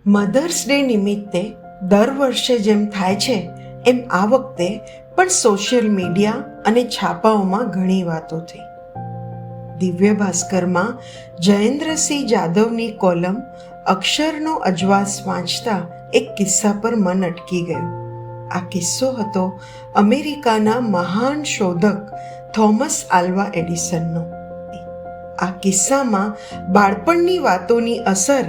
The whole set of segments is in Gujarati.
મધર્સ ડે નિમિત્તે દર વર્ષે જેમ થાય છે એમ આ વખતે પણ સોશિયલ મીડિયા અને છાપાઓમાં ઘણી વાતો થઈ. દિવ્ય ભાસ્કરમાં જયેન્દ્રસિંહ જાદવની કોલમ અક્ષરનો અજવાસ વાંચતા એક કિસ્સા પર મન અટકી ગયું. આ કિસ્સો હતો અમેરિકાના મહાન શોધક થોમસ આલ્વા એડિસનનો. આ કિસ્સામાં બાળપણની વાતોની અસર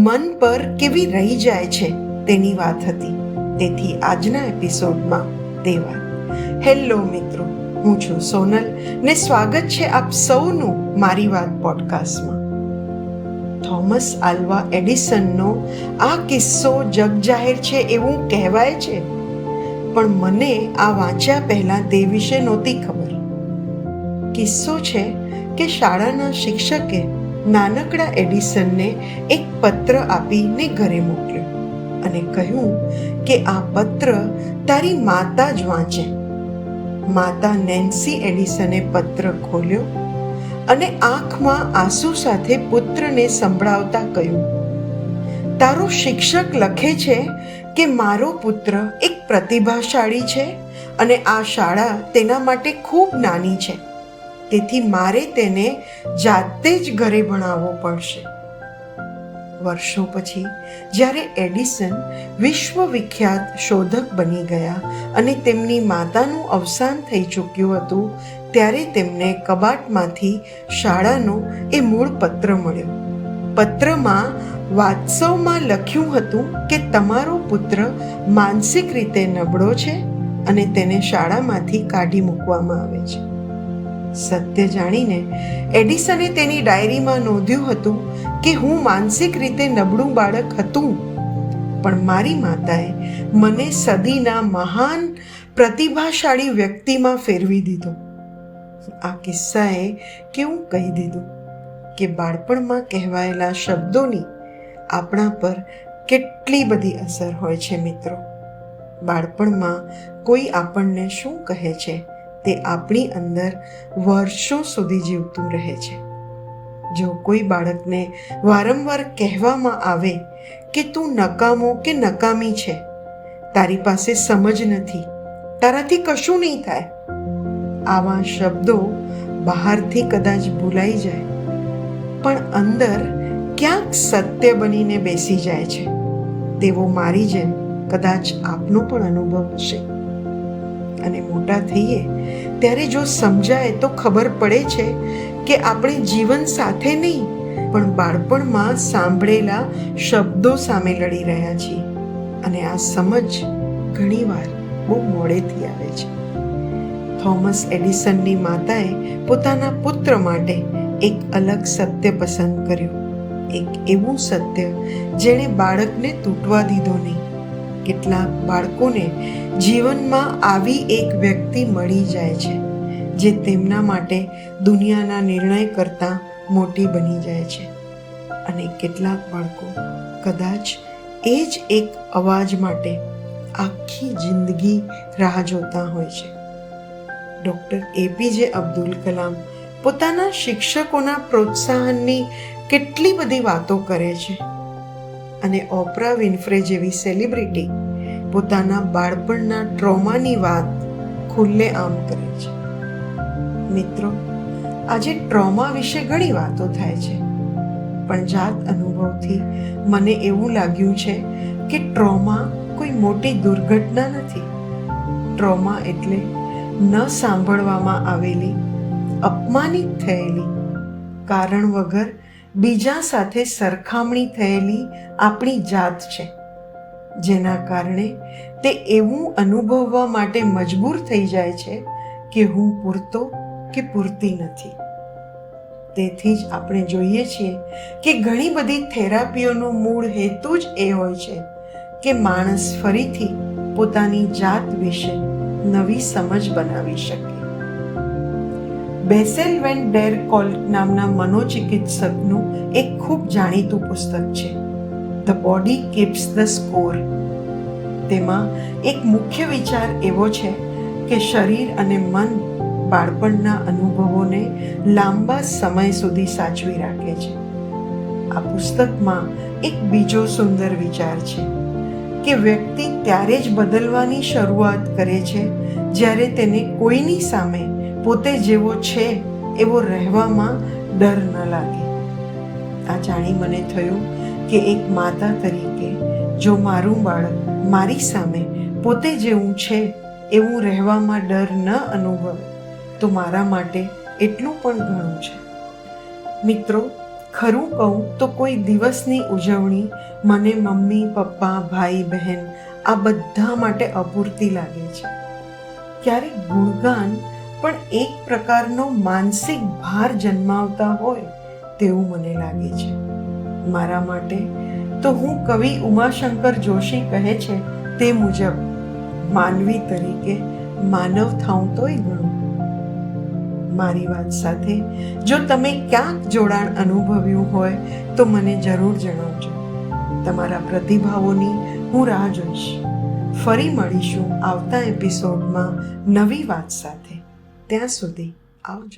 મન પર કેવી રહી જાય છે તેની વાત હતી. તેથી આજના એપિસોડમાં તે વાત. હેલો મિત્રો, હું છું સોનલ ને સ્વાગત છે આપ સૌનું મારી વાત પોડકાસ્ટમાં. થોમસ આલ્વા એડિસનનો આ કિસ્સો જગજાહેર છે એવું કહેવાય છે, પણ મને આ વાંચ્યા પહેલા તે વિશે નહોતી ખબર. કિસ્સો છે કે શાળાના શિક્ષકે નાનકડા એડિસનને એક પત્ર આપીને ઘરે મોકલ્યો અને કહ્યું કે આ પત્ર તારી માતા જ વાંચે. માતા નેન્સી એડિસને પત્ર ખોલ્યો અને આંખમાં આંસુ સાથે પુત્રને સંભળાવતા કહ્યું, તારો શિક્ષક લખે છે કે મારો પુત્ર એક પ્રતિભાશાળી છે અને આ શાળા તેના માટે ખૂબ નાની છે, તેથી મારે તેને જાતે જ ઘરે ભણાવવો પડશે. વર્ષો પછી જ્યારે એડિસન વિશ્વવિખ્યાત શોધક બની ગયા અને તેમની માતાનું અવસાન થઈ ચૂક્યું હતું, ત્યારે તેમને કબાટમાંથી શાળાનો એ મૂળ પત્ર મળ્યો. પત્રમાં વાસ્તવમાં લખ્યું હતું કે તમારો પુત્ર માનસિક રીતે નબળો છે અને તેને શાળામાંથી કાઢી મૂકવામાં આવે છે. સત્ય જાણીને એડિસને તેની ડાયરીમાં નોંધ્યું હતું કે હું માનસિક રીતે નબળું બાળક હતું, પણ મારી માતાએ મને સદીના મહાન પ્રતિભાશાળી વ્યક્તિમાં ફેરવી દીધો. આ કિસ્સાએ કેવું કહી દીધું કે બાળપણમાં કહેવાયેલા શબ્દોની આપણા પર કેટલી બધી અસર હોય છે મિત્રો. બાળપણમાં કોઈ આપણને શું કહે છે તે આપણી અંદર વર્ષો સુધી જીવતું રહે છે. જો કોઈ બાળકને વારંવાર કહેવામાં આવે કે તું નકામો કે નકામી છે, તારી પાસે સમજ નથી, તારાથી કશું નહીં થાય, આવા શબ્દો બહારથી કદાચ ભૂલાઈ જાય પણ અંદર ક્યાંક સત્ય બનીને બેસી જાય છે, તેવો મારી જેમ કદાચ આપનો પણ અનુભવ હશે. અને મોટા થઈએ ત્યારે જો સમજાય તો ખબર પડે છે કે આપણે જીવન સાથે નહીં પણ બાળપણમાં સાંભળેલા શબ્દો સામે લડી રહ્યા છીએ, અને આ સમજ ઘણીવાર બહુ મોડેથી આવે છે. થોમસ એડિસનની માતાએ પોતાના પુત્ર માટે એક અલગ સત્ય પસંદ કર્યું, એક એવું સત્ય જેણે બાળકને તૂટવા દીધો નહીં. કેટલાક બાળકોને જીવનમાં આવી એક વ્યક્તિ મળી જાય છે જે તેમના માટે દુનિયાના નિર્ણય કરતાં મોટી બની જાય છે, અને કેટલાક બાળકો કદાચ એ જ એક અવાજ માટે આખી જિંદગી રાહ જોતા હોય છે. ડૉક્ટર એપીજે અબ્દુલ કલામ પોતાના શિક્ષકોના પ્રોત્સાહનની કેટલી બધી વાતો કરે છે, અને ઓપ્રા વિન્ફ્રે જેવી સેલિબ્રિટી પોતાના બાળપણના ટ્રોમાની વાત ખુલ્લેઆમ કરે છે. મિત્રો, આજે ટ્રોમા વિશે ઘણી વાતો થાય છે, પણ જાત અનુભવથી મને એવું લાગ્યું છે કે ટ્રોમા કોઈ મોટી દુર્ઘટના નથી. ટ્રોમા એટલે ન સાંભળવામાં આવેલી, અપમાનિત થયેલી, કારણ વગર બીજા સાથે સરખામણી થયેલી આપણી જાત છે, જેના કારણે તે એવું અનુભવવા માટે મજબૂર થઈ જાય છે કે હું પૂરતો કે પૂરતી નથી. તેથી જ આપણે જોઈએ છીએ કે ઘણી બધી થેરાપીઓનો મૂળ હેતુ જ એ હોય છે કે માણસ ફરીથી પોતાની જાત વિશે નવી સમજ બનાવી શકે. બેસેલ વેન ડેર કોલ્ક નામના મનોચિકિત્સકનું એક ખૂબ જાણીતું પુસ્તક છે, the body keeps the score. તેમાં એક મુખ્ય વિચાર એવો છે કે શરીર અને મન બાળપણના અનુભવોને લાંબા સમય સુધી સાચવી રાખે છે. આ પુસ્તકમાં એક બીજો સુંદર વિચાર છે કે વ્યક્તિ ત્યારે જ બદલવાની શરૂઆત કરે છે જ્યારે તેને કોઈની સામે પોતે જેવો છે એવો રહેવામાં ડર ન લાગે. આ જાણી મને થયું કે એક માતા તરીકે જો મારું બાળક મારી સામે પોતે જેવું છે એવું રહેવામાં ડર ન અનુભવે તો મારા માટે એટલું પણ ઘણું છે. મિત્રો, ખરું કહું તો કોઈ દિવસની ઉજવણી મને મમ્મી, પપ્પા, ભાઈ, બહેન આ બધા માટે અપૂરતી લાગે છે. ક્યારેક ગુણગાન પણ એક પ્રકારનો માનસિક ભાર જન્માવતા હોય તેવું મને લાગે છે. મારા માટે તો હું કવિ ઉમાશંકર જોશી કહે છે તે મુજબ માનવી તરીકે માનવ થાઉં તોય ઘણું. મારી વાત સાથે જો તમે ક્યાંક જોડાણ અનુભવ્યું હોય તો મને જરૂર જણાવજો. તમારા પ્રતિભાવોની હું રાહ જોઈશ. ફરી મળીશું આવતા એપિસોડમાં નવી વાત સાથે. ત્યાં સુધી આવજો.